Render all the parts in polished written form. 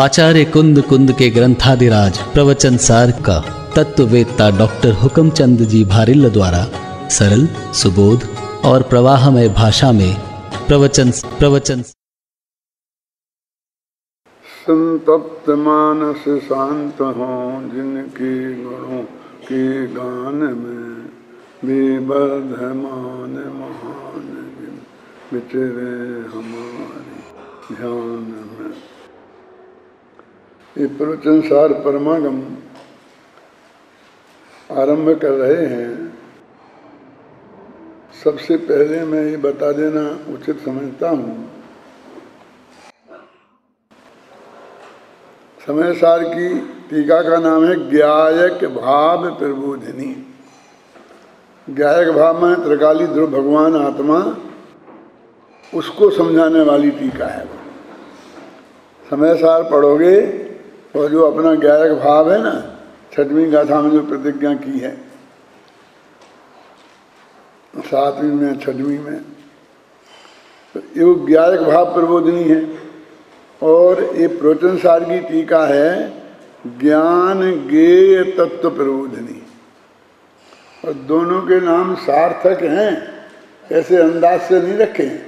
आचार्य कुंद कुंद के ग्रंथादिराज प्रवचन सार का तत्ववेत्ता डॉक्टर हुकमचंद जी भारिल्ल द्वारा सरल, सुबोध और प्रवाहमय भाषा में प्रवचन संतप्त मानस शांत हों जिनके गुणों के गान में बेबधमान महान जिन विचरे हमारे ध्यान में। ये प्रवचन सार परमागम आरंभ कर रहे हैं। सबसे पहले मैं ये बता देना उचित समझता हूँ, समय सार की टीका का नाम है ज्ञायक भाव प्रबोधिनी। ज्ञायक भाव में त्रिकाली ध्रुव भगवान आत्मा, उसको समझाने वाली टीका है। समय सार पढ़ोगे और जो अपना ज्ञायक भाव है ना, छठवीं गाथा में जो प्रतिज्ञा की है, सातवीं में छठवीं में, तो ये ज्ञायक भाव प्रबोधिनी है। और ये प्रवचन सार की टीका है ज्ञान गेय तत्व प्रबोधिनी। और दोनों के नाम सार्थक हैं, ऐसे अंदाज से नहीं रखे हैं,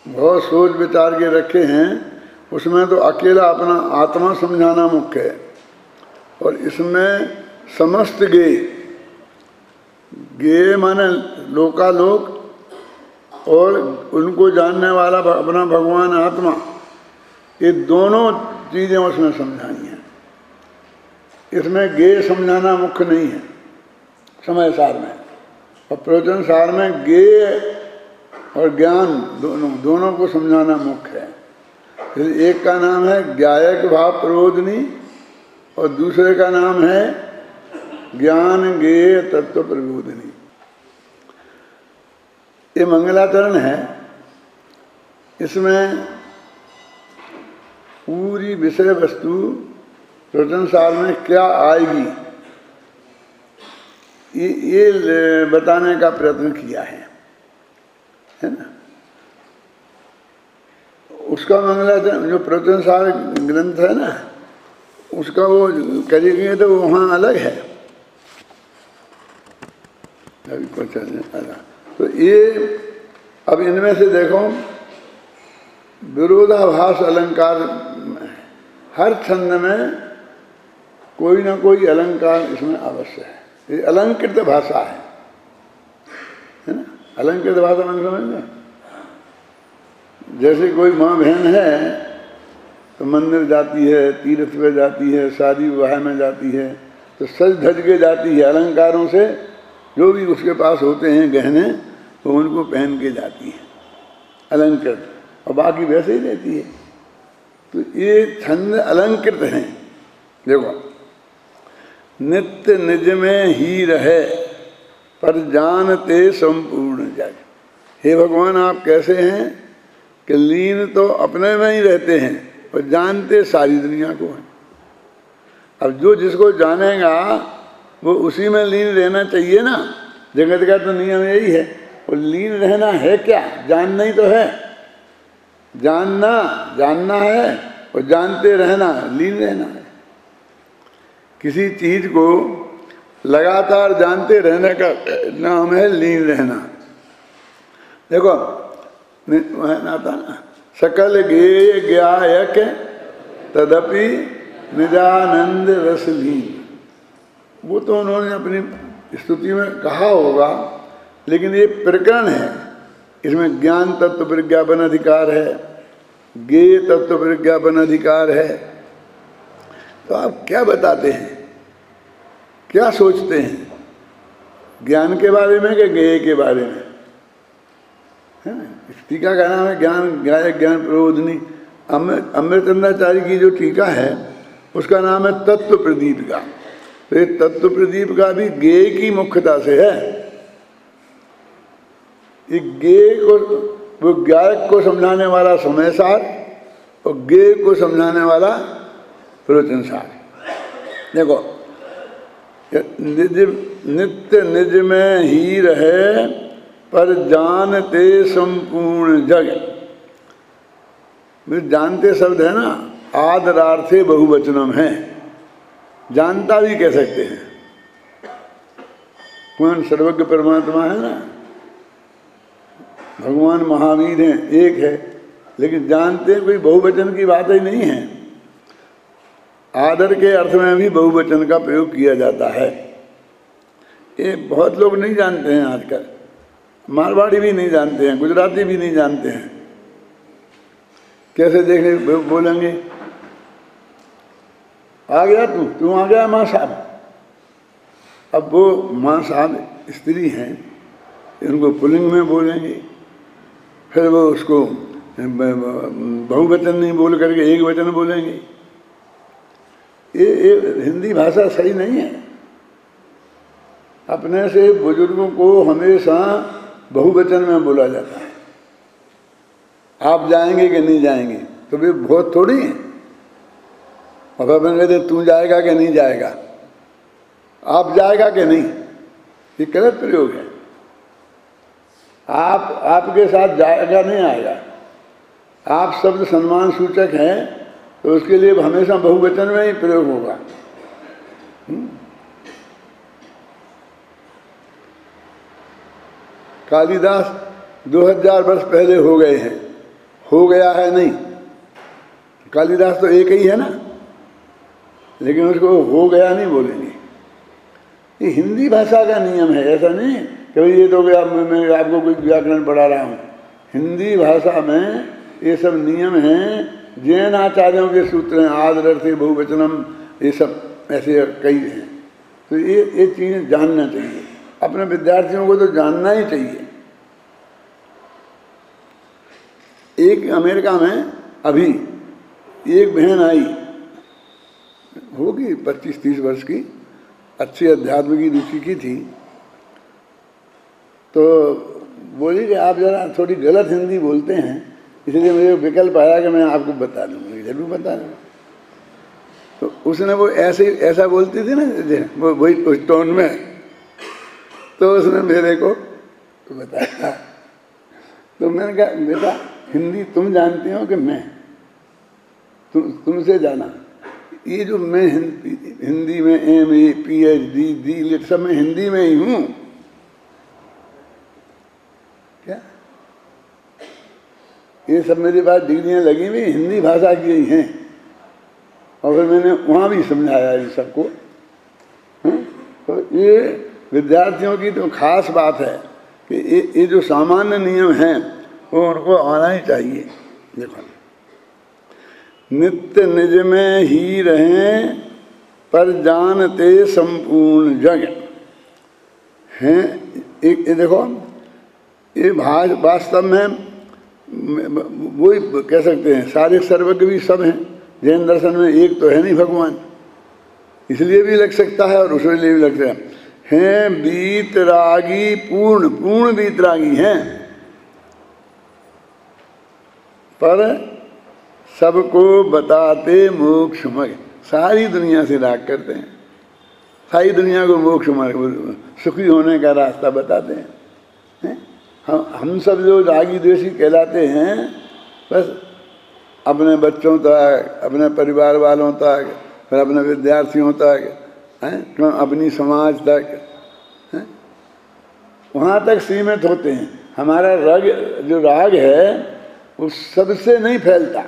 बहुत सोच विचार के रखे हैं। उसमें तो अकेला अपना आत्मा समझाना मुख्य है, और इसमें समस्त गेय माने लोकालोक और उनको जानने वाला अपना भगवान आत्मा, ये दोनों चीज़ें उसमें समझानी हैं। इसमें गेय समझाना मुख्य नहीं है समय सार में, और प्रवचन सार में गेय और ज्ञान दोनों को समझाना मुख्य है। एक का नाम है ज्ञायक भाव प्रबोधिनी और दूसरे का नाम है ज्ञान गेय तत्व प्रबोधिनी। ये मंगलाचरण है। इसमें पूरी विषय वस्तु प्रवचन सार में क्या आएगी ये बताने का प्रयत्न किया है ना। उसका मंगलाचरण जो प्रवचन सार ग्रंथ है ना, उसका वो करेंगे तो वहाँ अलग है, अभी कुछ अलग। तो ये अब इनमें से देखो, विरोधाभास अलंकार, हर छंद में कोई ना कोई अलंकार इसमें अवश्य है। ये अलंकृत भाषा है ना। अलंकृत भाषा मैंने समझ, जैसे कोई माँ बहन है तो मंदिर जाती है, तीर्थ पे जाती है, शादी विवाह में जाती है, तो सज धज के जाती है, अलंकारों से जो भी उसके पास होते हैं गहने, वो उनको पहन के जाती है अलंकृत, और बाकी वैसे ही रहती है। तो ये छंद अलंकृत हैं। देखो, नित्य निज में ही रहे पर जानते संपूर्ण जग। हे भगवान, आप कैसे हैं कि लीन तो अपने में ही रहते हैं और जानते सारी दुनिया को हैं। अब जो जिसको जानेगा वो उसी में लीन रहना चाहिए ना। जगत का तो नियम यही है। और लीन रहना है क्या? जानना ही तो है। जानना है और जानते रहना, लीन रहना है। किसी चीज को लगातार जानते रहने का नाम है लीन रहना। देखो आता ना, सकल गेय ज्ञायक तदपि निजानंद रस लीन। वो तो उन्होंने अपनी स्तुति में कहा होगा, लेकिन ये प्रकरण है, इसमें ज्ञान तत्व प्रज्ञापन अधिकार है, गेय तत्व प्रज्ञापन अधिकार है। तो आप क्या बताते हैं, क्या सोचते हैं, ज्ञान के बारे में कि गेय के बारे में? है ना। इस टीका का नाम है ज्ञान ज्ञायक ज्ञान प्रबोधिनी। अमृतचंद्राचार्य की जो टीका है उसका नाम है तत्व प्रदीप का। तो ये तत्व प्रदीप का भी गेय की मुख्यता से है। ये गेय को, वो ज्ञायक को समझाने वाला समय सार और गेय को समझाने वाला प्रवचन सार। देखो, नित्य निज में ही रहे पर जानते संपूर्ण जग। जानते शब्द है ना, आदरार्थे बहुवचनम है, जानता भी कह सकते हैं। कौन? सर्वज्ञ परमात्मा है ना, भगवान महावीर हैं, एक है, लेकिन जानते कोई बहुवचन की बात ही नहीं है। आदर के अर्थ में भी बहुवचन का प्रयोग किया जाता है। ये बहुत लोग नहीं जानते हैं आजकल, मारवाड़ी भी नहीं जानते हैं, गुजराती भी नहीं जानते हैं। कैसे देखे बोलेंगे, आ गया तू आ गया माँ साहब। अब वो माँ साहब स्त्री हैं, उनको पुल्लिंग में बोलेंगे, फिर वो उसको बहुवचन नहीं बोल करके एक वचन बोलेंगे। ये हिंदी भाषा सही नहीं है। अपने से बुजुर्गों को हमेशा बहुवचन में बोला जाता है। आप जाएंगे कि नहीं जाएंगे, तो वे बहुत थोड़ी हैं। और अपन कहते तू जाएगा कि नहीं जाएगा, आप जाएगा कि नहीं, ये गलत प्रयोग है। आप आपके साथ जाएगा नहीं आएगा। आप शब्द सम्मान सूचक हैं, तो उसके लिए हमेशा बहुवचन में ही प्रयोग होगा। कालिदास 2000 वर्ष पहले हो गए हैं, हो गया है नहीं। कालिदास तो एक ही है ना, लेकिन उसको हो गया नहीं बोलेंगे। ये हिंदी भाषा का नियम है, ऐसा नहीं कि भाई ये तो मैं आपको कोई व्याकरण पढ़ा रहा हूँ। हिंदी भाषा में ये सब नियम हैं, जैन आचार्यों के सूत्र हैं, आदरर्थे बहुवचनम, ये सब ऐसे कई हैं। तो ये चीज़ें जानना चाहिए, अपने विद्यार्थियों को तो जानना ही चाहिए। एक अमेरिका में अभी एक बहन आई, होगी 25-30 वर्ष की, अच्छी अध्यात्म की रुचि की थी। तो बोली कि आप जरा थोड़ी गलत हिंदी बोलते हैं, इसलिए मुझे विकल्प आया कि मैं आपको बता दूँ। जरूर बता दूँ। तो उसने वो ऐसा बोलती थी ना, वो वही उस टोन में, तो उसने मेरे को बताया। तो मैंने कहा बेटा हिंदी तुम जानती हो कि मैं तुमसे जाना। ये जो मैं हिंदी में MA PhD D.Litt सब मैं हिंदी में ही हूँ क्या? ये सब मेरे पास डिग्रियाँ लगी हुई हिंदी भाषा की ही हैं। और फिर मैंने वहाँ भी समझाया इन सबको। तो ये विद्यार्थियों की तो खास बात है कि ये जो सामान्य नियम हैं वो उनको आना ही चाहिए। देखो, नित्य निज में ही रहें पर जानते संपूर्ण जग हैं। एक देखो, ये वास्तव में वही कह सकते हैं, सारे सर्वज्ञ भी सब हैं। जैन दर्शन में एक तो है नहीं भगवान, इसलिए भी लग सकता है और उसके लिए भी लग सकता है। वीतरागी पूर्ण वीतरागी हैं, पर सबको बताते मोक्ष मार्ग। सारी दुनिया से राग करते हैं, सारी दुनिया को मोक्ष मार्ग, सुखी होने का रास्ता बताते हैं। हम सब जो रागी द्वेषी कहलाते हैं, बस अपने बच्चों तक, अपने परिवार वालों तक, फिर अपने विद्यार्थियों तक, हैं, अपनी समाज तक, हैं, वहाँ तक सीमित होते हैं। हमारा जो राग है वो सबसे नहीं फैलता,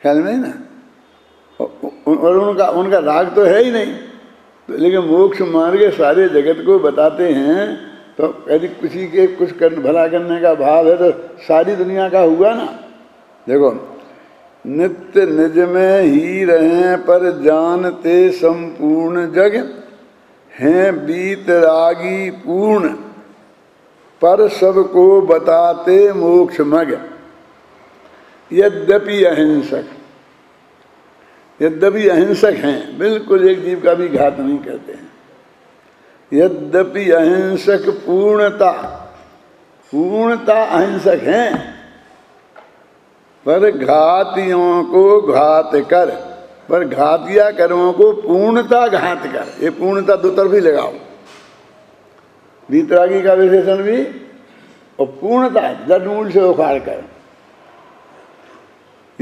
ख्याल में ना। और उनका राग तो है ही नहीं, लेकिन मोक्ष मार्ग सारे जगत को बताते हैं। तो यदि किसी के कुछ भला करने का भाव है तो सारी दुनिया का हुआ ना। देखो, नित्य निज में ही रहें पर जानते संपूर्ण जग हैं वीतरागी पूर्ण पर सबको बताते मोक्ष मग। यद्यपि अहिंसक हैं, बिल्कुल एक जीव का भी घात नहीं करते हैं। यद्यपि अहिंसक पूर्णता अहिंसक हैं, पर घातियों को घात कर, पर घातिया कर्मों को पूर्णता घात कर। ये पूर्णता दो तरफ ही लगाओ, वीतरागी का विशेषण भी, और पूर्णता जड़ मूल से उखाड़ कर।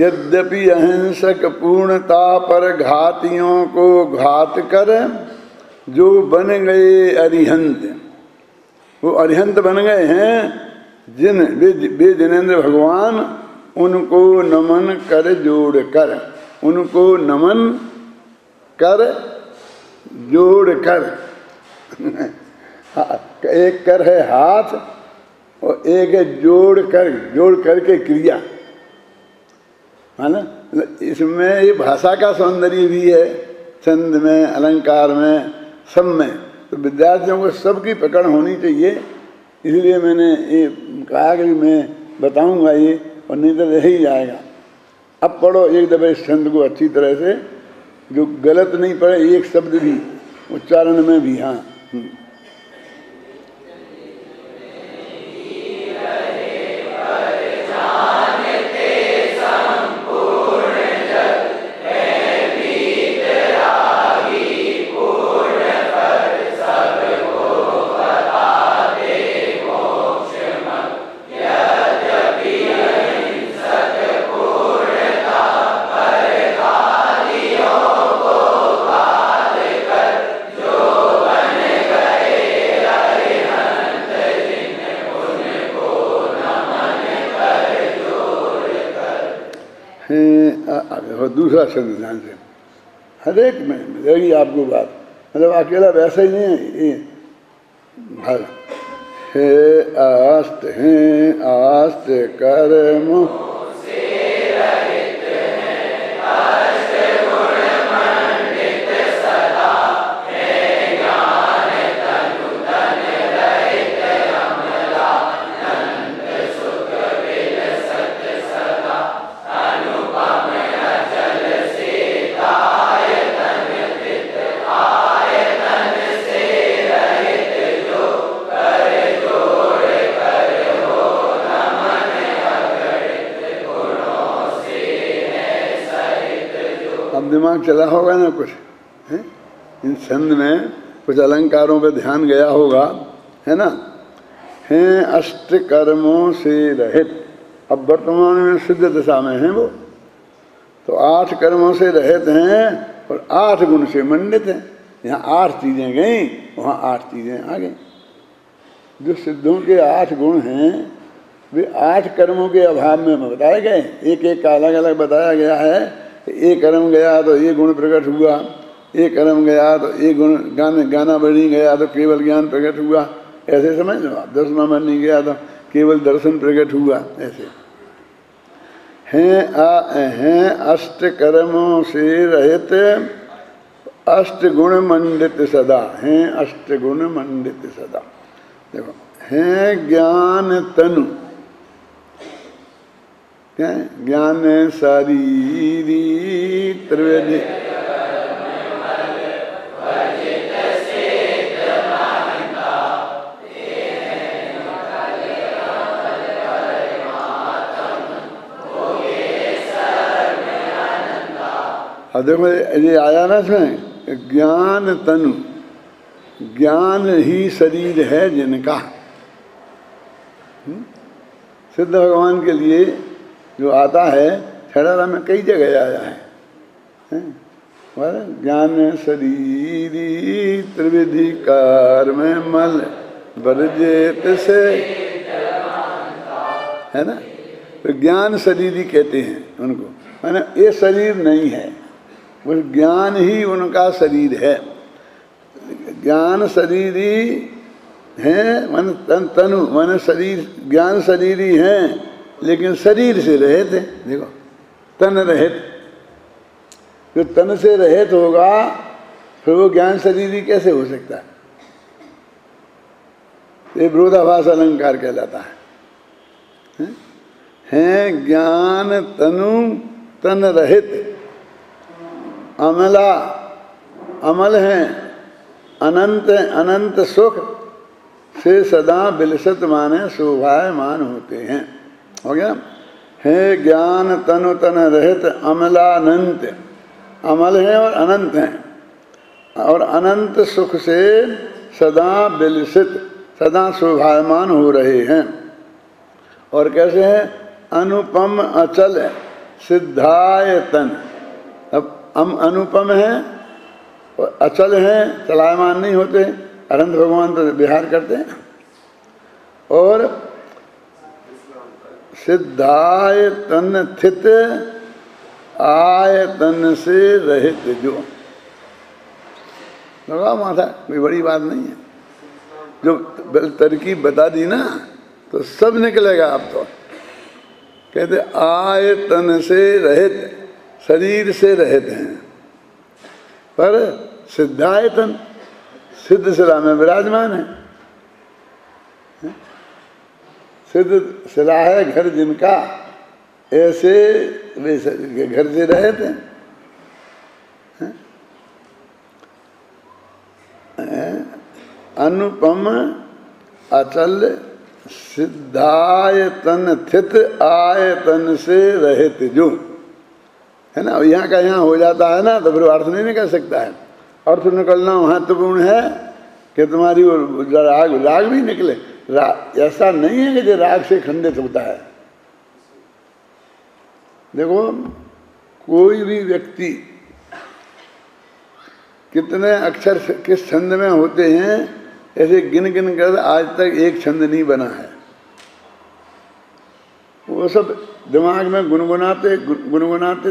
यद्यपि अहिंसक पूर्णता पर घातियों को घात कर जो बन गए अरिहंत, वो अरिहंत बन गए हैं जिन वे जिनेंद्र भगवान, उनको नमन कर जोड़ कर, उनको नमन कर जोड़ कर एक कर है हाथ और एक है जोड़ करके क्रिया, है ना। इसमें ये भाषा का सौंदर्य भी है, छंद में, अलंकार में, सब में। तो विद्यार्थियों को सबकी पकड़ होनी चाहिए, इसलिए मैंने ये कहा कि मैं बताऊंगा ये, और नहीं तो रह ही जाएगा। अब पढ़ो एक दफे इस छंद को अच्छी तरह से, जो गलत नहीं पढ़े एक शब्द भी, उच्चारण में भी। हाँ, दूसरा शब्द ध्यान से, हर एक में रहेगी आपको बात, मतलब अकेला वैसा ही नहीं है ये। है आस्त कर्म दिमाग चला होगा ना कुछ है? इन छंद में कुछ अलंकारों पे ध्यान गया होगा, है ना। हैं अष्ट कर्मों से रहित, अब वर्तमान में सिद्ध दशा में हैं वो, तो 8 कर्मों से रहित हैं और 8 गुण से मंडित हैं। यहाँ 8 चीजें गई, वहाँ 8 चीजें आ गई। जो सिद्धों के 8 गुण हैं वे 8 कर्मों के अभाव में बताए गए, एक एक का अलग अलग बताया गया है। एक कर्म गया तो ये गुण प्रकट हुआ, एक कर्म गया तो ये गुण गाना बनी गया तो केवल ज्ञान प्रकट हुआ, ऐसे समझ लो आप। दर्शन बनी गया तो केवल दर्शन प्रकट हुआ, ऐसे। हैं अष्ट कर्मों से रहित, अष्ट गुण मंडित सदा, हैं अष्ट गुण मंडित सदा। देखो, हैं ज्ञान तनु, ज्ञान शरीरी त्रिवेदी, अब देखो ये आया ना इसमें, ज्ञान तनु, ज्ञान ही शरीर है जिनका। सिद्ध भगवान के लिए जो आता है, छड़ा में कई जगह आया है। ज्ञान शरीरी त्रिविधि कर्म मल वर्जित से, है ना। तो ज्ञान शरीरी कहते हैं उनको, माने ये शरीर नहीं है, वो ज्ञान ही उनका शरीर है। ज्ञान शरीरी है, मन तनु मन शरीर, ज्ञान शरीरी हैं लेकिन शरीर से रहित है। देखो, तन रहित, जो तन से रहित होगा फिर वो ज्ञान शरीरी कैसे हो सकता है? ये विरोधाभास अलंकार कहलाता है। हैं ज्ञान तनु तन रहित, अमला, अमल हैं, अनंत अनंत सुख से सदा बिलसत माने शोभायमान होते हैं। हो गया। है ज्ञान तनु तन रहित अमलानंत, अमल हैं और अनंत हैं, और अनंत सुख से सदा बिलसित, सदा शोभायमान हो रहे हैं। और कैसे है? अनुपम अचल सिद्धायतन। अब अनुपम है और अचल हैं, चलायमान नहीं होते। अनंत भगवान तो विहार करते हैं। और सिद्धायतन स्थित आयतन से रहित जो। लगा माथा, कोई बड़ी बात नहीं है। जो तरकीब बता दी ना तो सब निकलेगा। आप तो कहते आयतन से रहित, शरीर से रहित हैं, पर सिद्धायतन, सिद्ध शिला में विराजमान है। सिद्ध शिला है घर जिनका, ऐसे वे घर से रहित हैं। अनुपम अचल सिद्धायतन स्थित आयतन से रहित जो है ना। यहाँ का यहाँ हो जाता है ना तो फिर अर्थ नहीं निकल सकता है। अर्थ निकलना महत्वपूर्ण है कि तुम्हारी वो राग भी निकले। ऐसा नहीं है कि जो राग से खंडित होता है। देखो कोई भी व्यक्ति कितने अक्षर किस छंद में होते हैं, ऐसे गिन गिन कर आज तक एक छंद नहीं बना है। वो सब दिमाग में गुनगुनाते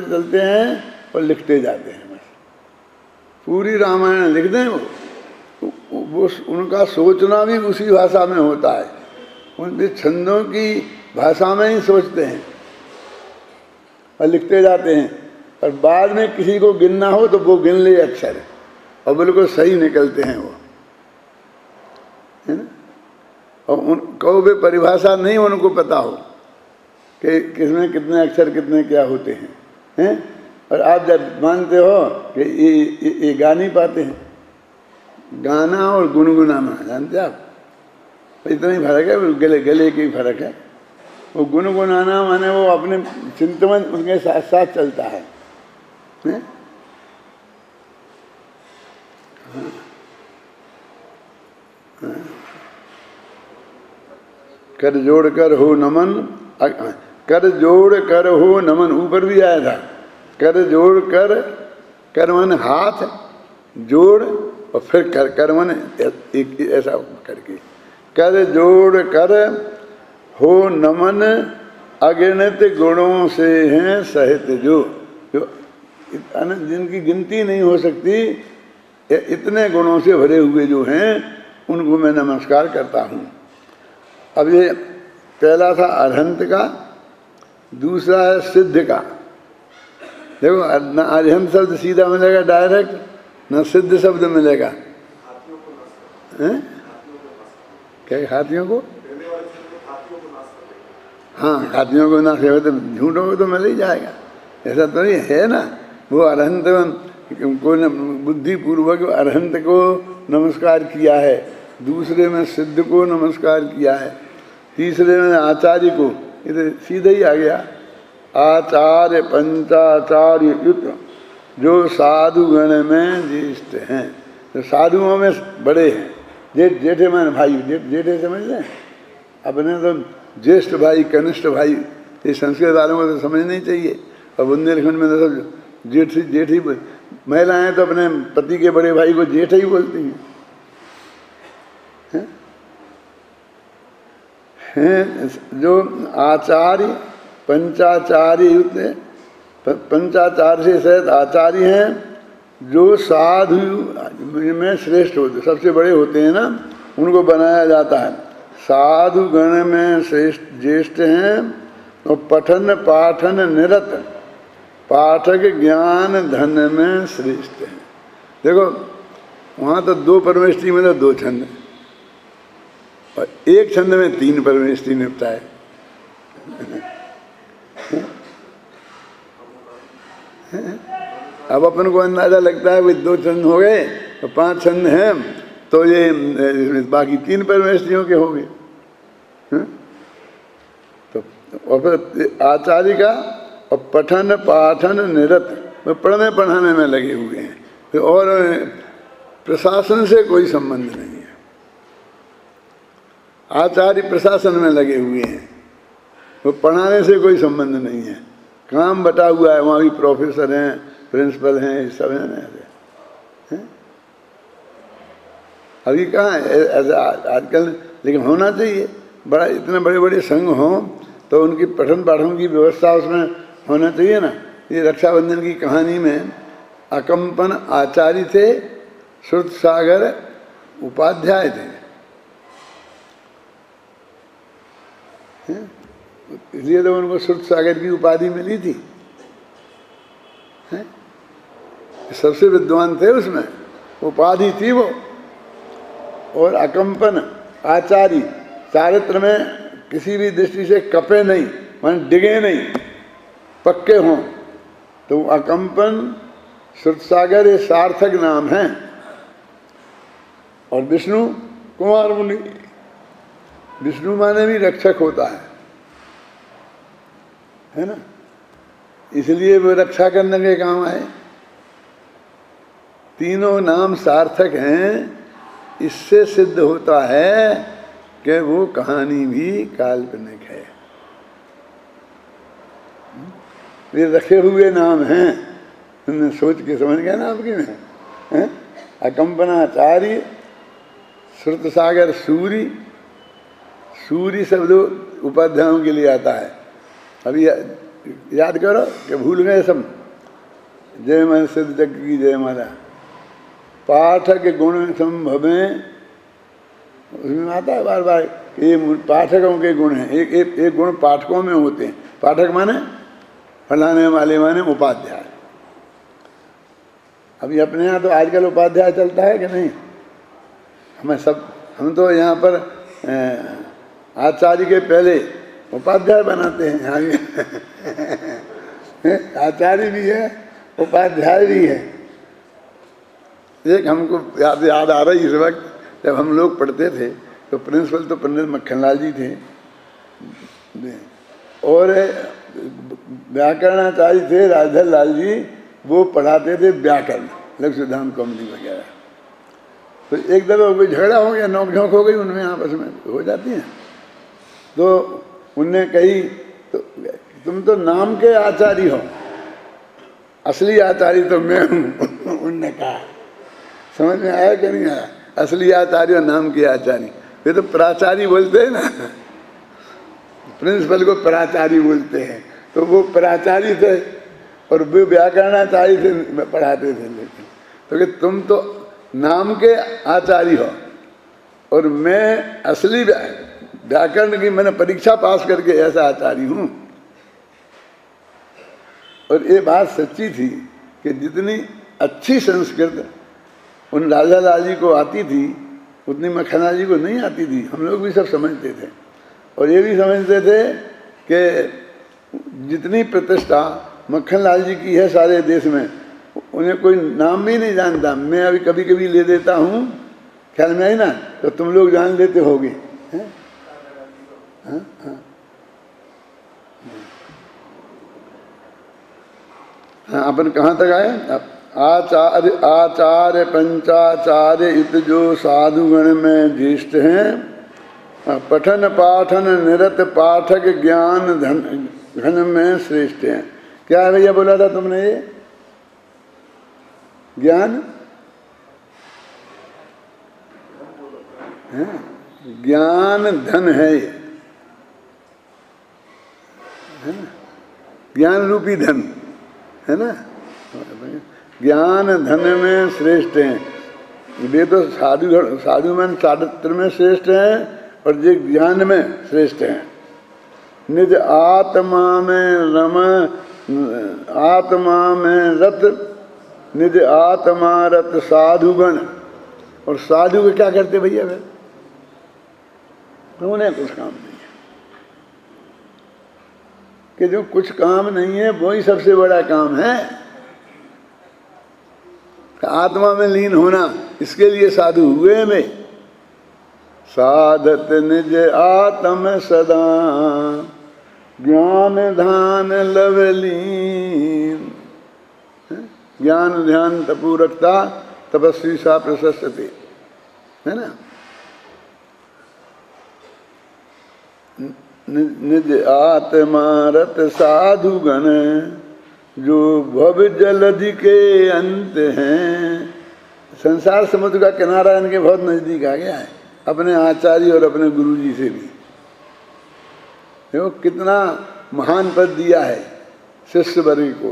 चलते हैं और लिखते जाते हैं। बस पूरी रामायण लिख दें वो उनका सोचना भी उसी भाषा में होता है। उनके छंदों की भाषा में ही सोचते हैं और लिखते जाते हैं। और बाद में किसी को गिनना हो तो वो गिन ले अक्षर और बिल्कुल सही निकलते हैं वो, है ना। और उनको भी परिभाषा नहीं उनको पता हो कि किसमें कितने अक्षर कितने क्या होते हैं। और आप जब मानते हो कि ये गा नहीं पाते हैं, गाना और गुनगुनाना, जानते आप इतना ही फर्क है। गले की फर्क है। वो गुनगुनाना माने वो अपने चिंतन उनके साथ साथ चलता है। कर जोड़ कर हो नमन, कर जोड़ कर हो नमन ऊपर भी आया था। कर जोड़ कर मन हाथ जोड़ और फिर कर मन एक ऐसा करके कर जोड़ कर हो नमन अगणित गुणों से हैं सहित जो जिनकी गिनती नहीं हो सकती, इतने गुणों से भरे हुए जो हैं उनको मैं नमस्कार करता हूँ। अब ये पहला था अरहंत का, दूसरा है सिद्ध का। देखो न अरहंत शब्द सीधा मिलेगा डायरेक्ट, न सिद्ध शब्द मिलेगा। क्या हाथियों को? हाँ, हाथियों को ना सेवा तो झूठों को तो मिल ही जाएगा। ऐसा तो नहीं है ना। वो अरहंत को बुद्धिपूर्वक अरहंत को नमस्कार किया है, दूसरे में सिद्ध को नमस्कार किया है, तीसरे में आचार्य को। ये तो सीधे ही आ गया। आचार्य पंचाचार्य युत जो साधु गण में ज्येष्ठ हैं, तो साधुओं में बड़े हैं। जेठे माने भाई, जेठे समझ लें अपने तो ज्येष्ठ भाई, कनिष्ठ भाई। ये संस्कृत वालों को तो समझ नहीं चाहिए। और बुंदेलखंड में तो सब जेठी महिलाएं तो अपने पति के बड़े भाई को जेठ ही बोलती हैं। जो आचार्य पंचाचार्य युक्त, पंचाचार्य से सहित आचार्य हैं, जो साधु में श्रेष्ठ होते, सबसे बड़े होते हैं ना, उनको बनाया जाता है। साधु गण में श्रेष्ठ ज्येष्ठ हैं और पठन पाठन निरत, पाठक ज्ञान धन में श्रेष्ठ हैं। देखो वहाँ तो 2 परमेष्ठी में तो 2 छंद और 1 छंद में 3 परमेष्ठी निपटाए। अब अपन को अंदाजा लगता है भाई 2 छंद हो गए तो 5 छंद हैं, तो ये बाकी 3 परमेष्ठियों के हो गए। तो और फिर आचार्य का और पठन पाठन निरत, पढ़ने पढ़ाने में लगे हुए हैं और प्रशासन से कोई संबंध नहीं है। आचार्य प्रशासन में लगे हुए हैं, वो पढ़ाने से कोई संबंध नहीं है। काम बटा हुआ है, वहाँ भी प्रोफेसर हैं, प्रिंसिपल हैं, ये सब हैं ना हैं? अभी कहाँ है ऐसा आजकल, लेकिन होना चाहिए। बड़ा इतने बड़े बड़े संघ हों तो उनकी पठन पाठन की व्यवस्था उसमें होना चाहिए ना। ये रक्षाबंधन की कहानी में अकम्पन आचार्य थे, श्रुत सागर उपाध्याय थे, इसलिए तो उनको श्रुत सागर की उपाधि मिली थी। सबसे विद्वान थे, उसमें उपाधि थी वो। और अकम्पन आचार्य, चारित्र में किसी भी दृष्टि से कपे नहीं, मान डिगे नहीं, पक्के हों, तो अकम्पन श्रुत सागर ये सार्थक नाम है। और विष्णु कुमार मुनि, विष्णु माने भी रक्षक होता है ना, इसलिए वो रक्षा करने के काम आए। तीनों नाम सार्थक हैं, इससे सिद्ध होता है कि वो कहानी भी काल्पनिक है। ये रखे हुए नाम हैं, तुमने सोच के समझ गया ना आपकी में। अकम्पनाचार्य, श्रुत सागर सूरी, सूरी शब्द उपाध्यायों के लिए आता है। अभी याद करो कि भूल गए सब। जय मन सिद्ध जग की जय माला। पाठक गुण संभवें, उसमें आता है बार बार ये पाठकों के गुण हैं। एक गुण पाठकों में होते हैं। पाठक माने फलाने वाले माने उपाध्याय। अभी अपने यहाँ तो आजकल उपाध्याय चलता है कि नहीं? हम तो यहाँ पर आचार्य के पहले उपाध्याय बनाते हैं। यहाँ आचार्य भी है, उपाध्याय भी है। एक हमको याद आ रही इस वक्त, जब हम लोग पढ़ते थे तो प्रिंसिपल तो पंडित मक्खनलाल जी थे, और व्याकरणाचार्य थे राजधर लाल जी, वो पढ़ाते थे व्याकरण, लक्ष्यधाम कौमुदी वगैरह। तो एक दफा कोई झगड़ा हो गया, नोक-झोंक हो गई उनमें, आपस में हो जाती है। तो उनने कही तो तुम तो नाम के आचार्य हो, असली आचार्य तो मैं हूँ। उनने कहा, समझ में आया कि नहीं आया? असली आचार्य और नाम के आचार्य, वे तो प्राचार्य बोलते हैं ना, प्रिंसिपल को प्राचार्य बोलते हैं। तो वो प्राचार्य थे और वो व्याकरणाचार्य थे, पढ़ाते थे। लेकिन तो कि तुम तो नाम के आचार्य हो और मैं असली व्याकरण की मैंने परीक्षा पास करके ऐसा आचार्य हूँ। और ये बात सच्ची थी कि जितनी अच्छी संस्कृत उन राजा लाल जी को आती थी उतनी मक्खनलाल जी को नहीं आती थी। हम लोग भी सब समझते थे और ये भी समझते थे कि जितनी प्रतिष्ठा मक्खनलाल जी की है सारे देश में, उन्हें कोई नाम भी नहीं जानता। मैं अभी कभी कभी ले देता हूँ, ख्याल में आई ना, तो तुम लोग जान लेते होगे। हाँ, अपन कहाँ तक आए? आचार्य आचार्य पंचाचार्य इत जो साधुगण में ज्येष्ठ हैं, पठन पाठन निरत पाठक ज्ञान घन में श्रेष्ठ हैं। क्या है भैया बोला था तुमने? ये ज्ञान है, ज्ञान धन है ये, है ना? ज्ञान रूपी धन है ना? ज्ञान धन में श्रेष्ठ हैं। वे तो साधु मन चारित्र में श्रेष्ठ हैं और ये ज्ञान में श्रेष्ठ हैं। निज आत्मा में रम, आत्मा में रत, निज आत्मा रत साधुगण। और साधु को क्या करते भैया? वे तो उन्हें कुछ काम नहीं है, कि जो कुछ काम नहीं है वही सबसे बड़ा काम है। आत्मा में लीन होना, इसके लिए साधु हुए में। साधत निज आत्म सदा, ज्ञान ध्यान लवलीन। ज्ञान ध्यान तपु रखता तपस्वी सा प्रशस्ति, है ना? निज आत्मारत साधु गण जो भव जलधि के अंत हैं। संसार समुद्र का किनारा इनके बहुत नजदीक आ गया है, अपने आचार्य और अपने गुरु जी से भी। देखो कितना महान पद दिया है शिष्य वर्ग को।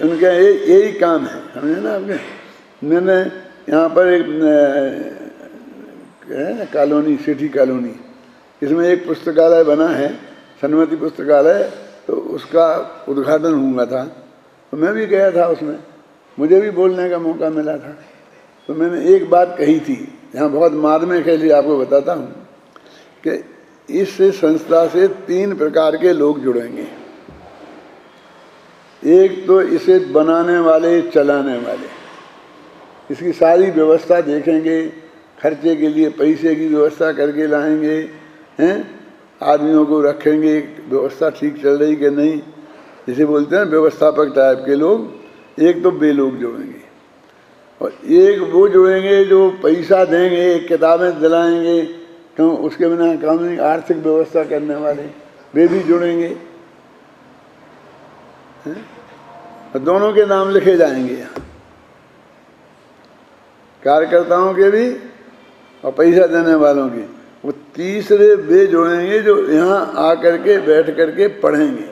उनका यही काम है, समझे ना आपके। मैंने यहाँ पर एक है ना कॉलोनी, सिटी कॉलोनी, इसमें एक पुस्तकालय बना है, सन्मति पुस्तकालय, तो उसका उद्घाटन हुआ था। तो मैं भी गया था उसमें, मुझे भी बोलने का मौका मिला था। तो मैंने एक बात कही थी, यहाँ बहुत मार्मिक है, इसलिए आपको बताता हूँ कि इस संस्था से 3 प्रकार के लोग जुड़ेंगे। एक तो इसे बनाने वाले, चलाने वाले, इसकी सारी व्यवस्था देखेंगे, खर्चे के लिए पैसे की व्यवस्था करके लाएंगे, हैं, आदमियों को रखेंगे, व्यवस्था ठीक चल रही कि नहीं, जिसे बोलते हैं व्यवस्थापक टाइप के लोग। एक तो वे लोग जुड़ेंगे, और एक वो जुड़ेंगे जो पैसा देंगे, किताबें दिलाएंगे, क्यों उसके बिना काम नहीं, आर्थिक व्यवस्था करने वाले, वे भी जुड़ेंगे, हैं? और दोनों के नाम लिखे जाएंगे यहाँ, कार्यकर्ताओं के भी और पैसा देने वालों के। वो तीसरे वे जुड़ेंगे जो यहाँ आकर के बैठ करके पढ़ेंगे।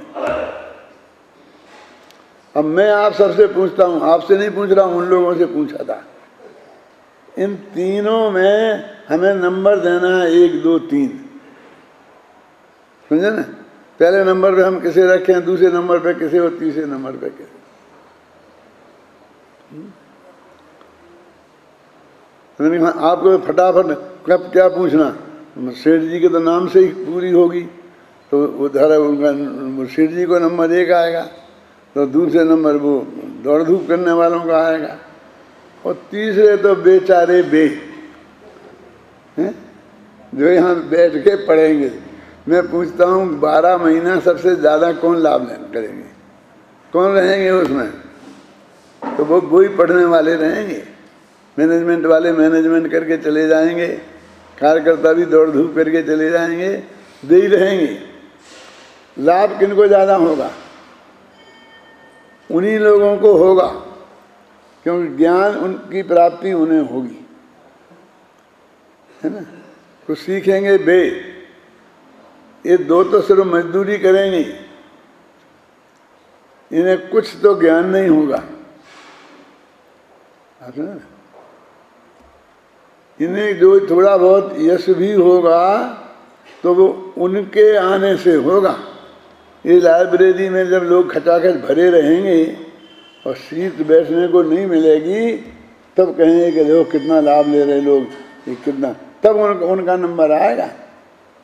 अब मैं आप सबसे पूछता हूँ, आपसे नहीं पूछ रहा हूँ, उन लोगों से पूछा था। इन तीनों में हमें नंबर देना है 1, 2, 3, समझे ना। पहले नंबर पे हम किसे रखें, दूसरे नंबर पे किसे, और तीसरे नंबर पे किसे। आपको फटाफट कब क्या पूछना, सेठ जी के तो नाम से ही पूरी होगी, तो उधर उनका सेठ जी को नंबर 1 आएगा, तो दूसरे नंबर वो दौड़ धूप करने वालों का आएगा, और तीसरे तो बेचारे बे हैं जो यहाँ बैठ के पढ़ेंगे। मैं पूछता हूँ 12 महीना सबसे ज़्यादा कौन लाभ करेंगे, कौन रहेंगे उसमें? तो वो वही पढ़ने वाले रहेंगे। मैनेजमेंट वाले मैनेजमेंट करके चले जाएंगे, कार्यकर्ता भी दौड़ धूप करके चले जाएंगे, वे ही रहेंगे। लाभ किनको ज़्यादा होगा? उन्हीं लोगों को होगा, क्योंकि ज्ञान उनकी प्राप्ति उन्हें होगी, है ना। कुछ सीखेंगे वे, ये 2 तो सिर्फ मजदूरी करेंगे, इन्हें कुछ तो ज्ञान नहीं होगा। इन्हें जो थोड़ा बहुत यश भी होगा तो वो उनके आने से होगा। ये लाइब्रेरी में जब लोग खचाखच भरे रहेंगे और सीट बैठने को नहीं मिलेगी, तब कहेंगे कि देखो कितना लाभ ले रहे लोग, ये कितना, तब उनका नंबर आएगा।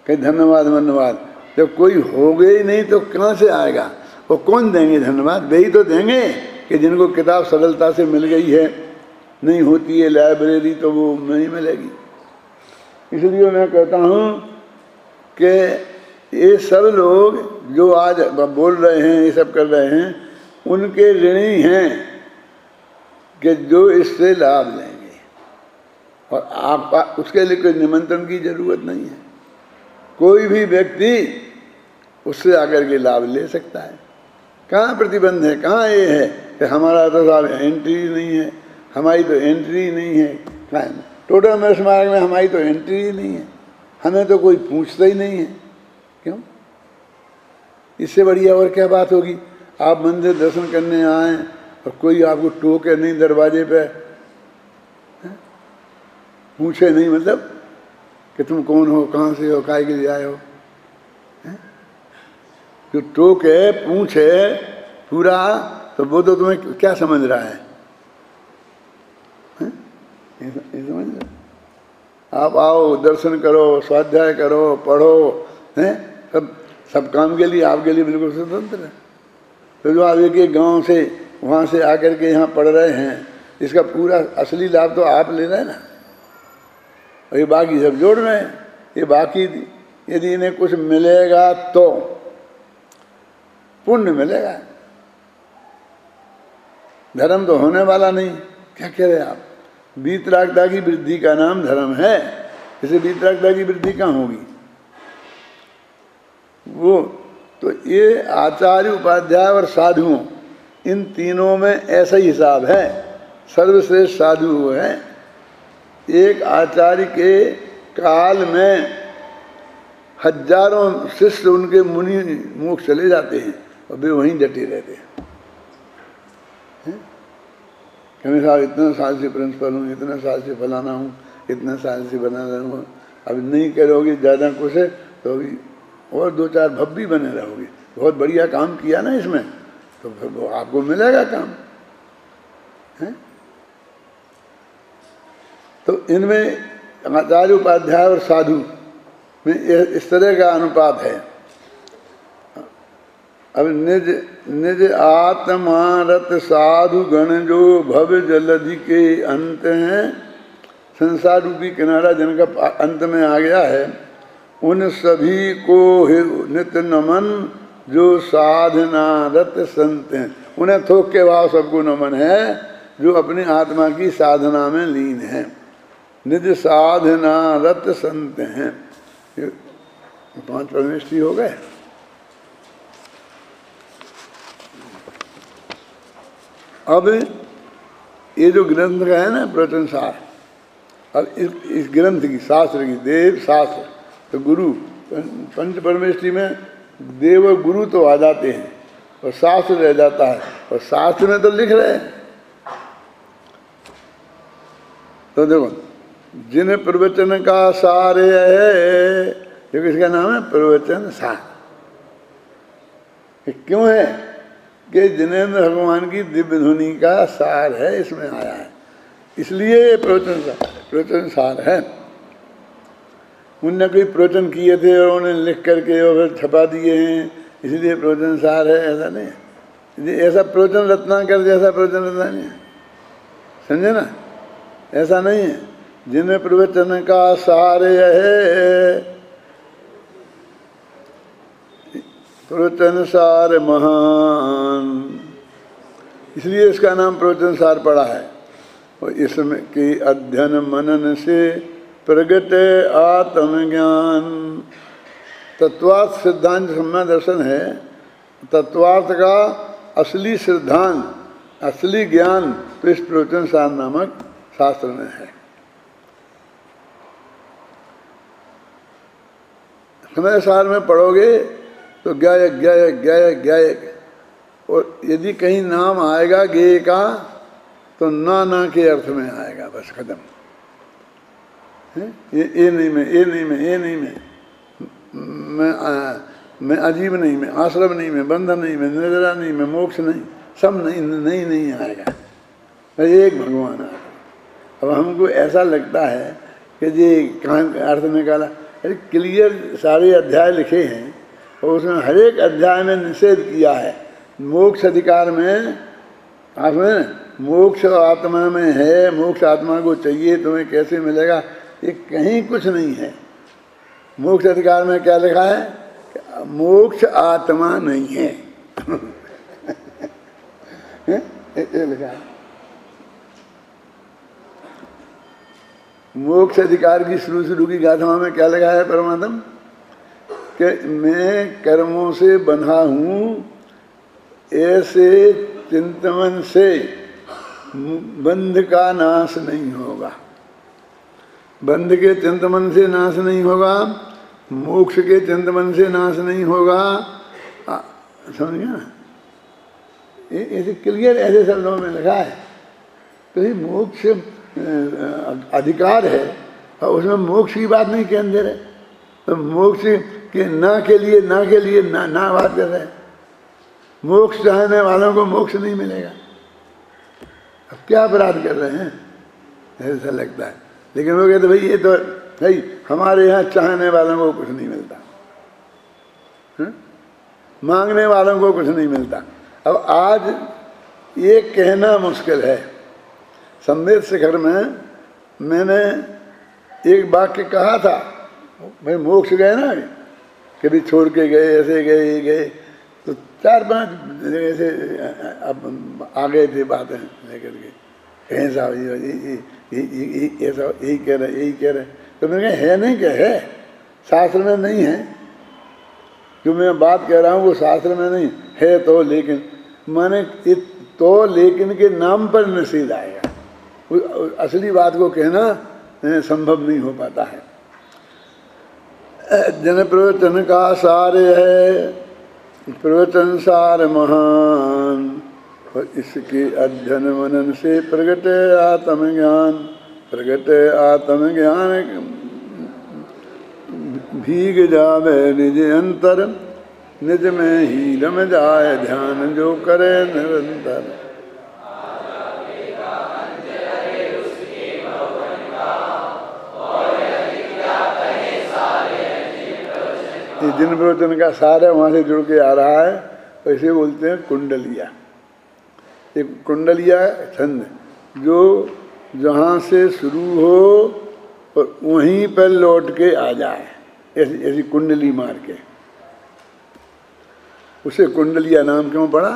कहीं धन्यवाद धन्यवाद। जब कोई होगे ही नहीं तो कहाँ से आएगा? वो कौन देंगे धन्यवाद? वे ही तो देंगे कि जिनको किताब सरलता से मिल गई है, नहीं होती है लाइब्रेरी तो वो नहीं मिलेगी। इसलिए मैं कहता हूँ कि ये सब लोग जो आज बोल रहे हैं, ये सब कर रहे हैं, उनके ऋणी हैं कि जो इससे लाभ लेंगे, और आप उसके लिए कोई निमंत्रण की जरूरत नहीं है। कोई भी व्यक्ति उससे आकर के लाभ ले सकता है। कहाँ प्रतिबंध है? कहाँ ये है कि हमारा तो साहब एंट्री नहीं है, हमारी तो एंट्री नहीं है। टोटल मेरे स्मारक में हमारी तो एंट्री ही नहीं है, हमें तो कोई पूछता ही नहीं है। क्यों? इससे बढ़िया और क्या बात होगी? आप मंदिर दर्शन करने आए और कोई आपको टोके नहीं दरवाजे पे, पूछे नहीं, मतलब कि तुम कौन हो, कहाँ से हो, काहे के लिए आए हो। जो टोके पूछे पूरा, तो वो तो तुम्हें क्या समझ रहा है? समझ रहे? आप आओ, दर्शन करो, स्वाध्याय करो, पढ़ो, हैं, सब काम के लिए आपके लिए बिल्कुल स्वतंत्र है। तो जो आप एक गांव से वहाँ से आकर के यहाँ पढ़ रहे हैं, इसका पूरा असली लाभ तो आप ले रहे हैं ना, और ये बाकी सब जोड़ रहे हैं। ये बाकी यदि इन्हें कुछ मिलेगा तो पुण्य मिलेगा, धर्म तो होने वाला नहीं। क्या कह रहे हैं आप? वीतरागता की वृद्धि का नाम धर्म है, इसे वीतरागता की वृद्धि कहाँ होगी? वो तो ये आचार्य, उपाध्याय और साधुओं, इन तीनों में ऐसा ही हिसाब है। सर्वश्रेष्ठ साधु वो है। एक आचार्य के काल में हजारों शिष्य उनके मुनि मुख चले जाते हैं और वे वहीं डटे रहते हैं। कभी साहब इतना साल से प्रिंसिपल हूँ, इतना साल से फलाना हूँ, इतना साल से बना रहा हूँ, अब नहीं करोगे ज़्यादा कुछ है तो अभी और 2-4 भब्बी बने रहोगे। बहुत बढ़िया काम किया ना इसमें, तो फिर वो आपको मिलेगा काम है। तो इनमें आचार्य, उपाध्याय और साधु में इस तरह का अनुपात है। अब निज निज आत्मारत साधु गण जो भव जलधि के अंत हैं, संसार रूपी किनारा जिनका अंत में आ गया है, उन सभी को नित्य नमन जो साधनारत संत हैं। उन्हें थोक के भाव सबको नमन है जो अपनी आत्मा की साधना में लीन है, निज साधनारत संत हैं। 5 परमेष्ठी हो गए। अब ये जो ग्रंथ का है ना प्रवचन सार, अब इस ग्रंथ की, शास्त्र की, देव शास्त्र तो गुरु, पंच परमेष्ठी में देव और गुरु तो आ जाते हैं और शास्त्र रह जाता है, और शास्त्र में तो लिख रहे हैं। तो देखो, जिन प्रवचन का सार है, जो किसका नाम है प्रवचन सार। क्यों है कि जिनेंद्र भगवान की दिव्य धुनी का सार है, इसमें आया है, इसलिए प्रवचन सार है। उनने कोई प्रवचन किए थे और उन्हें लिख करके और फिर छपा दिए हैं, इसलिए प्रवचन सार है, ऐसा नहीं। ऐसा प्रवचन रत्नाकर जैसा प्रवचन रत्ना नहीं है, समझे ना, ऐसा नहीं है। जिन प्रवचन का सार है, प्रवचन सार महान, इसलिए इसका नाम प्रवचन सार पड़ा है। और इसमें के अध्ययन मनन से प्रगट आत्मज्ञान। तत्वार्थ सिद्धांत सम्य दर्शन है, तत्वार्थ का असली सिद्धांत, असली ज्ञान तो इस प्रवचन सार नामक शास्त्र में है। समय सार में पढ़ोगे तो गायक गायक गायक गायक, और यदि कहीं नाम आएगा गे का तो ना के अर्थ में आएगा, बस खत्म। ये नहीं में, ये नहीं में, ये नहीं में, मैं अजीब नहीं में, आश्रम नहीं में, बंधन नहीं में, निद्रा नहीं में, मोक्ष नहीं, सब नहीं आएगा, एक भगवान आएगा। अब हमको ऐसा लगता है कि ये कहाँ अर्थ निकाला, अरे क्लियर सारे अध्याय लिखे हैं और उसमें हर एक अध्याय में निषेध किया है। मोक्ष अधिकार में आपने मोक्ष आत्मा में है, मोक्ष आत्मा को चाहिए, तुम्हें कैसे मिलेगा, ये कहीं कुछ नहीं है। मोक्ष अधिकार में क्या लिखा है? मोक्ष आत्मा नहीं है। ये लिखा है। मोक्ष अधिकार की शुरू की गाथा में क्या लिखा है परमात्मा? कि मैं कर्मों से बंधा हूँ, ऐसे चिंतन से बंध का नाश नहीं होगा। बंध के चिंतन से नाश नहीं होगा, मोक्ष के चिंतन से नाश नहीं होगा। समझ गया? ऐसे क्लियर ऐसे शब्दों में लिखा है। तो ये मोक्ष अधिकार है और उसमें मोक्ष की बात नहीं के अंदर है। तो मोक्ष के ना के लिए ना बात कर रहे हैं। मोक्ष चाहने वालों को मोक्ष नहीं मिलेगा। अब क्या अपराध कर रहे हैं, ऐसा लगता है। लेकिन वो कहते भाई ये तो भाई हमारे यहाँ चाहने वालों को कुछ नहीं मिलता, मांगने वालों को कुछ नहीं मिलता। अब आज ये कहना मुश्किल है। संवेद शिखर में मैंने एक वाक्य कहा था, भाई मोक्ष गए ना, कभी छोड़ के गए, ऐसे गए, तो 4-5 जगह से अब आ गए थे बातें लेकर के, कहीं साहब ये ऐसा यही कह रहे। तो मैंने कहा है नहीं, क्या है, शास्त्र में नहीं है, जो मैं बात कह रहा हूँ वो शास्त्र में नहीं है। तो लेकिन माने तो लेकिन के नाम पर निषेध आएगा, असली बात को कहना संभव नहीं हो पाता है। जन प्रवचन का सार है, प्रवचन सार महान, और इसके अध्ययन मनन से प्रगट आत्मज्ञान, प्रगट आत्मज्ञान भीग जावे निज अंतर, निज में ही रम जाए ध्यान जो करे निरंतर। ये जिन प्रवचन का सार है वहाँ से जुड़ के आ रहा है, वैसे बोलते हैं कुंडलिया। एक कुंडलिया छंद जो जहाँ से शुरू हो और वहीं पर लौट के आ जाए, ऐसी ऐसी कुंडली मार के, उसे कुंडलिया नाम क्यों पड़ा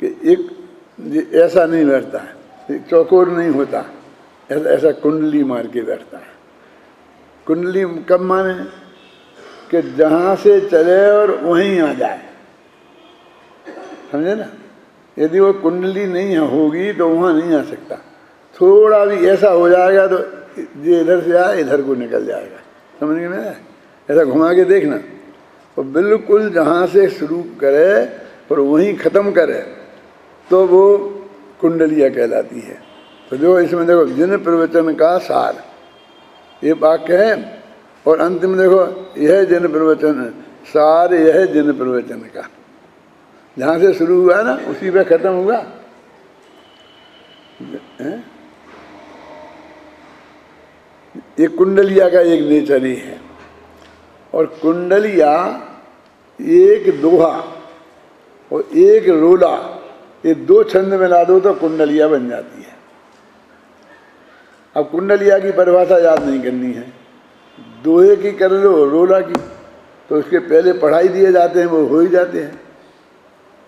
कि एक ऐसा नहीं बैठता है, चौकोर नहीं होता, ऐसा कुंडली मार के बैठता है। कुंडली कब माने कि जहाँ से चले और वहीं आ जाए, समझे ना। यदि वो कुंडली नहीं होगी तो वहाँ नहीं आ सकता। थोड़ा भी ऐसा हो जाएगा तो ये इधर से आए इधर को निकल जाएगा, समझ में आया। ऐसा घुमा के देखना, और बिल्कुल जहाँ से शुरू करे और वहीं ख़त्म करे तो वो कुंडलिया कहलाती है। तो जो इसमें देखो जिन प्रवचन का सार, ये वाक्य है, और अंत में देखो यह जिन प्रवचन सार, यह जिन प्रवचन का, जहाँ से शुरू हुआ ना उसी पे ख़त्म हुआ। ये कुंडलिया का एक नेचर ही है। और कुंडलिया एक दोहा और एक रोला, ये दो छंद मिला दो तो कुंडलिया बन जाती है। अब कुंडलिया की परिभाषा याद नहीं करनी है, दोहे की कर लो, रोला की तो उसके पहले पढ़ाई दिए जाते हैं, वो हो ही जाते हैं।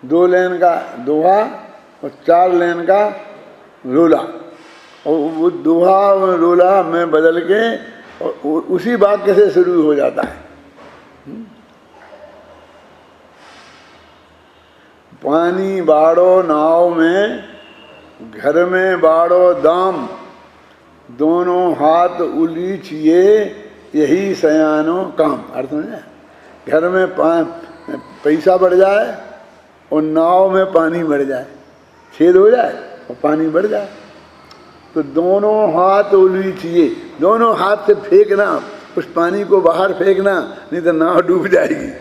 2 लाइन का दोहा और 4 लाइन का रोला, और वो दोहा और रोला में बदल के और उसी वाक्य से शुरू हो जाता है। पानी बाड़ो नाव में, घर में बाड़ो दाम, दोनों हाथ उलीचिए यही सयानो काम। अर्थ में घर में पैसा बढ़ जाए और नाव में पानी बढ़ जाए, छेद हो जाए और पानी बढ़ जाए, तो दोनों हाथ उलीचिए, दोनों हाथ से फेंकना, उस पानी को बाहर फेंकना, नहीं तो नाव डूब जाएगी।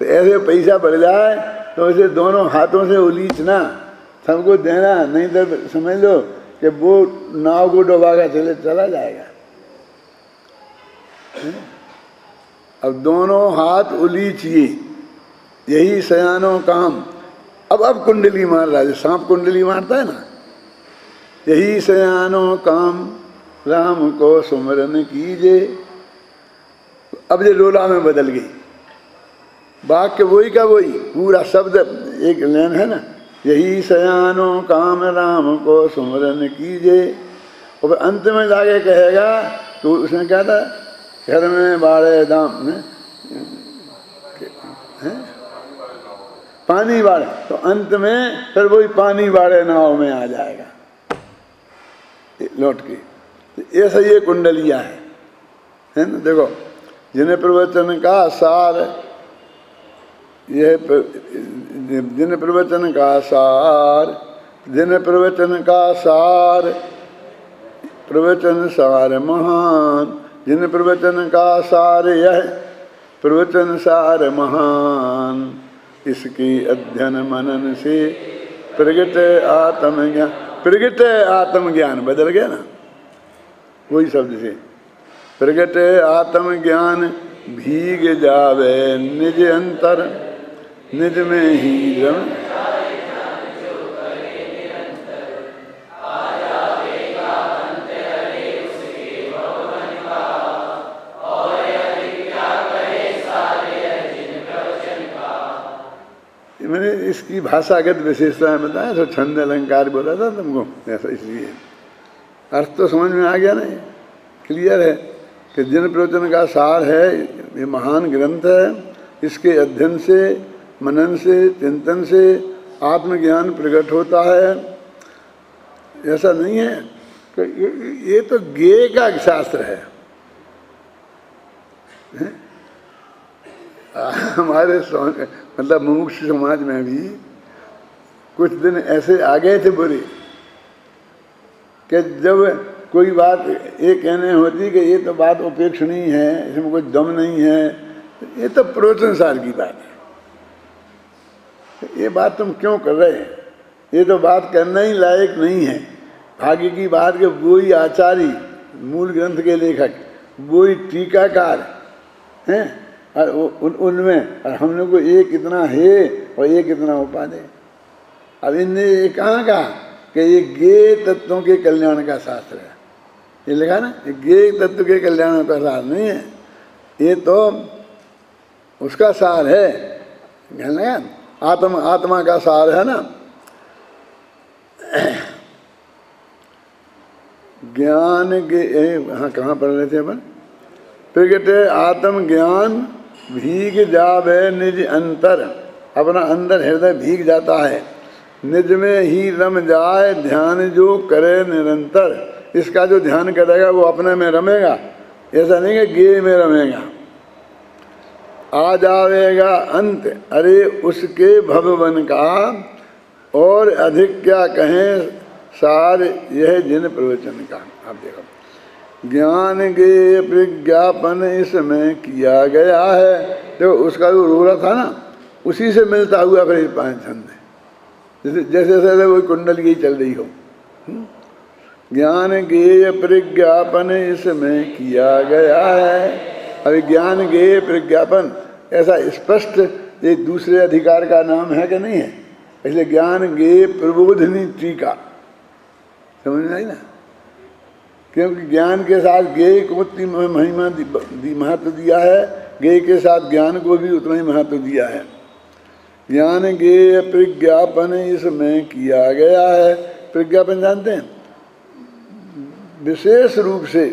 तो ऐसे पैसा बढ़ जाए तो ऐसे दोनों हाथों से उलीचना, सबको देना, नहीं तो समझ लो कि वो नाव को डुबा कर चला जाएगा। अब दोनों हाथ उलीचिए यही सयानो काम। अब कुंडली मार रहा है, सांप कुंडली मारता है ना, यही सयानो काम राम को सुमरन कीजे। अब ये लोला में बदल गई, वाक्य वही का वही, पूरा शब्द एक लाइन है ना, यही सयानो काम राम को सुमरन कीजे। और अंत में जाके कहेगा तो उसने क्या था, घर में बाड़े दाम में पानी बाड़े, तो अंत में फिर वही पानी बाड़े नाव में आ जाएगा लौट के। ऐसा ये कुंडलिया है ना। देखो जिन्हें प्रवचन का सार, यह जिन प्रवचन का सार, जिन प्रवचन का सार, प्रवचन सार महान, जिन प्रवचन का सार यह प्रवचन सार महान, इसके अध्ययन मनन से प्रगट आत्मज्ञान। प्रगट आत्मज्ञान बदल गया ना, वही शब्द से प्रगट आत्मज्ञान भीग जावे निज अंतर, निज में ही रम। मैंने इसकी भाषागत विशेषताएं बताया, तो छंद अलंकार बोला था तुमको, ऐसा इसलिए। अर्थ तो समझ में आ गया ना, क्लियर है कि जिन प्रवचन का सार है ये महान ग्रंथ है, इसके अध्ययन से, मनन से, चिंतन से आत्मज्ञान प्रकट होता है। ऐसा नहीं है कि ये तो ज्ञेय का शास्त्र है। हमारे मतलब मुमुक्ष समाज में भी कुछ दिन ऐसे आ गए थे बुरे कि जब कोई बात ये कहने होती कि ये तो बात उपेक्षणीय है, इसमें कोई दम नहीं है, ये तो प्रवचन सार की बात है, ये बात तुम क्यों कर रहे हैं, ये तो बात करना ही लायक नहीं है। भाग्य की बात के वही आचार्य, मूल ग्रंथ के लेखक, वही टीकाकार हैं, और उनमें और हम लोग को ये कितना है और ये कितना उपाधि। अब इनने ये कहाँ कहा कि ये ज्ञेय तत्वों के कल्याण का शास्त्र है, ये लिखा ना, ये ज्ञेय तत्व के कल्याण का सार नहीं है, ये तो उसका सार है, ध्यान लगा, आत्मा का सार है ना। ज्ञान के हाँ कहाँ पढ़ रहे थे अपन, प्रगटे आत्म ज्ञान भीग जावे निज अंतर, अपना अंदर हृदय भीग जाता है, निज में ही रम जाए ध्यान जो करे निरंतर। इसका जो ध्यान करेगा वो अपने में रमेगा, ऐसा नहीं कि ज्ञेय में रमेगा। आ जावेगा अंत अरे उसके भवन का, और अधिक क्या कहें सार यह जिन प्रवचन का। आप देखो, ज्ञान के प्रज्ञापन इसमें किया गया है, देखो उसका जो रोरा था ना, उसी से मिलता हुआ फिर पांच छंद है, जैसे जैसे वो कुंडल की चल रही हो। ज्ञान गेय प्रज्ञापन इसमें किया गया है। अभी ज्ञान गेय प्रज्ञापन ऐसा स्पष्ट ये दूसरे अधिकार का नाम है कि नहीं है, इसलिए ज्ञान गेय प्रबोधनी टीका, समझ में आई ना, क्योंकि ज्ञान के साथ गेय को उतनी महिमा महत्व दिया है, गेय के साथ ज्ञान को भी उतना ही महत्व दिया है। ज्ञान गेय प्रज्ञापन इसमें किया गया है। प्रज्ञापन जानते हैं, विशेष रूप से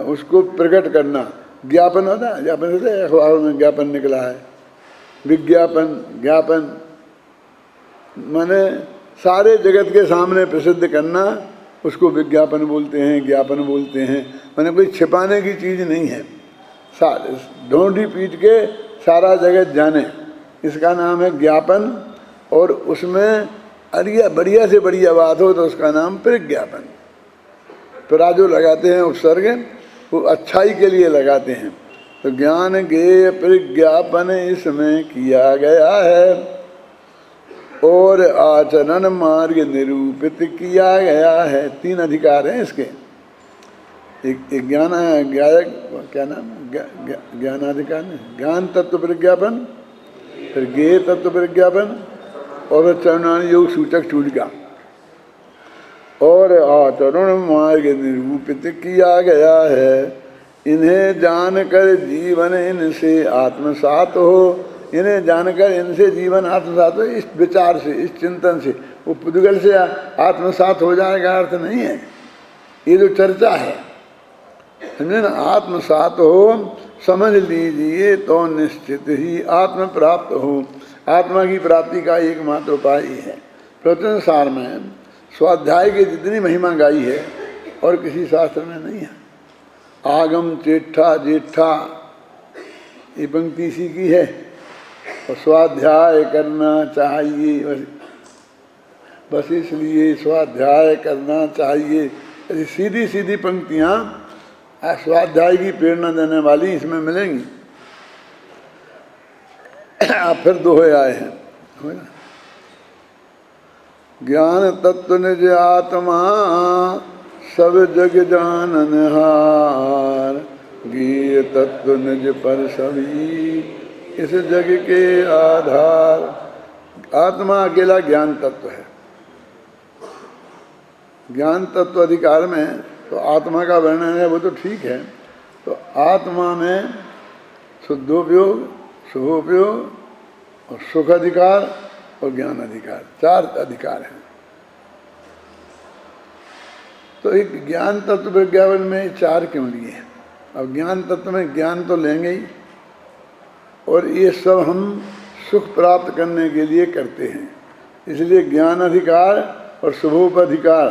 उसको प्रकट करना। ज्ञापन होता है, ज्ञापन होता है, अखबारों में ज्ञापन निकला है, विज्ञापन, ज्ञापन माने सारे जगत के सामने प्रसिद्ध करना, उसको विज्ञापन बोलते हैं, ज्ञापन बोलते हैं। माने कोई छिपाने की चीज़ नहीं है, ढोंढी पीट के सारा जगत जाने, इसका नाम है ज्ञापन। और उसमें बढ़िया से बढ़िया बात हो तो उसका नाम प्रज्ञापन। प्राजो लगाते हैं उपसर्ग, वो अच्छाई के लिए लगाते हैं। तो ज्ञान गेय प्रज्ञापन इसमें किया गया है, और आचरण मार्ग निरूपित किया गया है। तीन अधिकार हैं इसके, एक ज्ञान ज्ञायक, क्या नाम, ज्ञानाधिकार नहीं, ज्ञान तत्व प्रज्ञापन, फिर ज्ञेय तत्व प्रज्ञापन, और चरणानी योग सूचक चूलिका। और आचरण मार्ग निरूपित किया गया है, इन्हें जानकर जीवन इनसे आत्मसात हो। इन्हें जानकर इनसे जीवन आत्मसात हो, इस विचार से, इस चिंतन से। वो पुद्गल से आत्मसात हो जाएगा अर्थ नहीं है, ये जो चर्चा है, समझे ना, आत्मसात हो, समझ लीजिए तो निश्चित ही आत्म प्राप्त हो। आत्मा की प्राप्ति का एकमात्र उपाय ही है। प्रवचन सार में स्वाध्याय की जितनी महिमा गाई है और किसी शास्त्र में नहीं है। आगम चेठा जेठा, ये पंक्ति इसी की है, और स्वाध्याय करना चाहिए, बस इसलिए स्वाध्याय करना चाहिए। ऐसी सीधी सीधी पंक्तियाँ स्वाध्याय की प्रेरणा देने वाली इसमें मिलेंगी। आप फिर दोहे आए हैं, ज्ञान तत्व निज आत्मा सब जग जाननहार, ज्ञेय तत्व निज पर सभी इस जग के आधार। आत्मा अकेला ज्ञान तत्व है। ज्ञान तत्व अधिकार में तो आत्मा का वर्णन है, वो तो ठीक है। तो आत्मा में शुद्धोपयोग, शुभोपयोग और सुख अधिकार और ज्ञान अधिकार, चार अधिकार हैं। तो एक ज्ञान तत्व विज्ञापन में 4 क्यों लिए? अब ज्ञान तत्व में ज्ञान तो लेंगे ही, और ये सब हम सुख प्राप्त करने के लिए करते हैं। इसलिए ज्ञान अधिकार और शुभोपधिकार,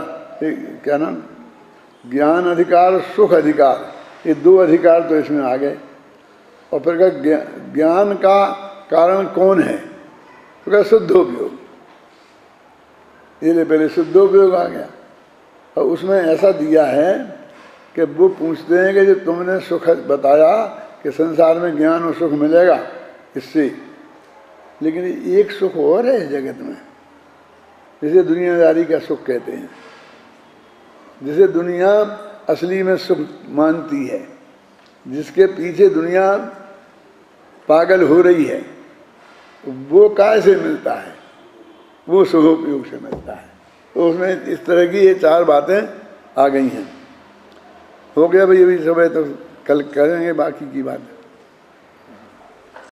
क्या नाम, ज्ञान अधिकार और सुख अधिकार, ये 2 अधिकार तो इसमें आ गए। और फिर कहा ज्ञान का कारण कौन है? तो कहा शुद्धोपयोग। ये पहले शुद्धोपयोग आ गया, और उसमें ऐसा दिया है कि वो पूछते हैं कि जो तुमने सुख बताया कि संसार में ज्ञान और सुख मिलेगा इससे, लेकिन एक सुख और है इस जगत में, जिसे दुनियादारी का सुख कहते हैं, जिसे दुनिया असली में सुख मानती है, जिसके पीछे दुनिया पागल हो रही है, वो काय से मिलता है? वो शुभोपयोग से मिलता है। तो उसमें इस तरह की ये 4 बातें आ गई हैं। हो गया भाई, अभी सुबह तो कल करेंगे बाकी की बात।